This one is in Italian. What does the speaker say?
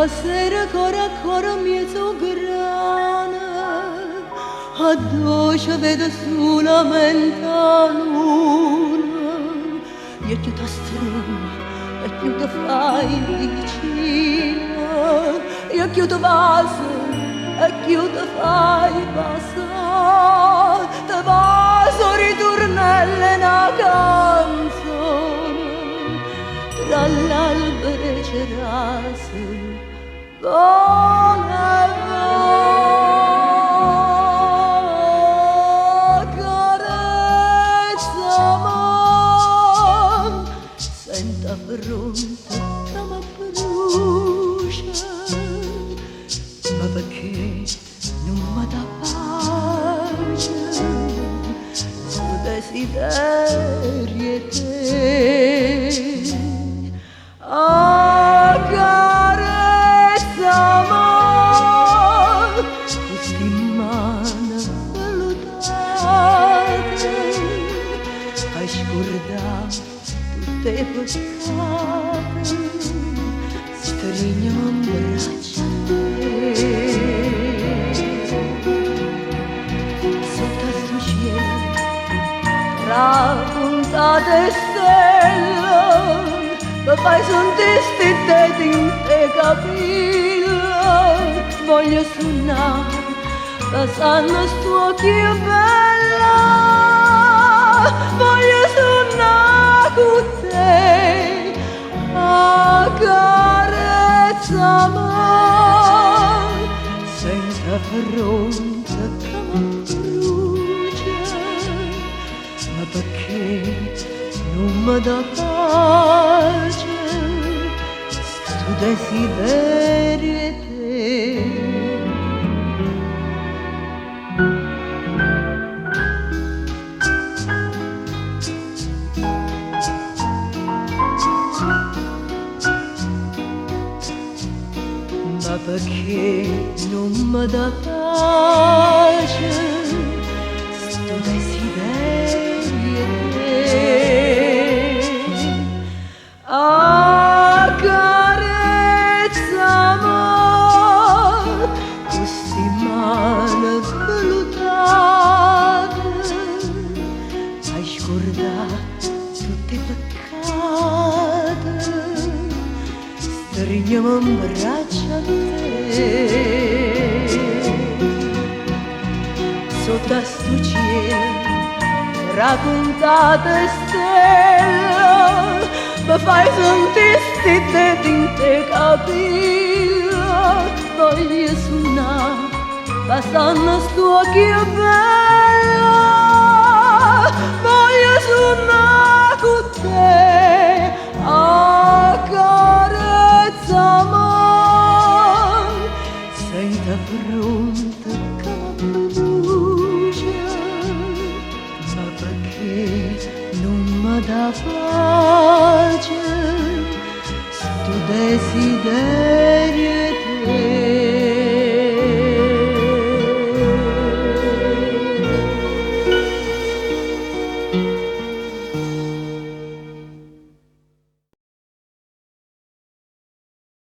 sera ancora mezzo grana, addosso vedo solamente la luna, io ti stringo e tu ti fai vicina, io ti bacio e tu ti fai passare, ti bacio ritornelle una canzone, tra l'albero e cerase, buona carezzami, senta pronta che mi brucia, ma perché non mi dà pace, suo desiderio è te. Accarezzami questi mani vellutate, hai scordato tutte le peccate, stringiamo in braccia a te. Sotto sto cielo trapuntate stelle, mi fai sentire stette in te capille, voglio suonare passando sto occhio bella, voglio suonare con te, accarezzami, senza fronte che mi brucia, ma perché non mi dà pace, sto desiderio è te. Ma perché non mi dà pace, sto desiderio è te. Accarezzami questi mani vellutate, hai scordato tutte le peccate, stringiamo in braccia a te. Sotto sto cielo raccontate stelle, mi fai sentire stette in te capille, voglio suonare passando sto occhio bello,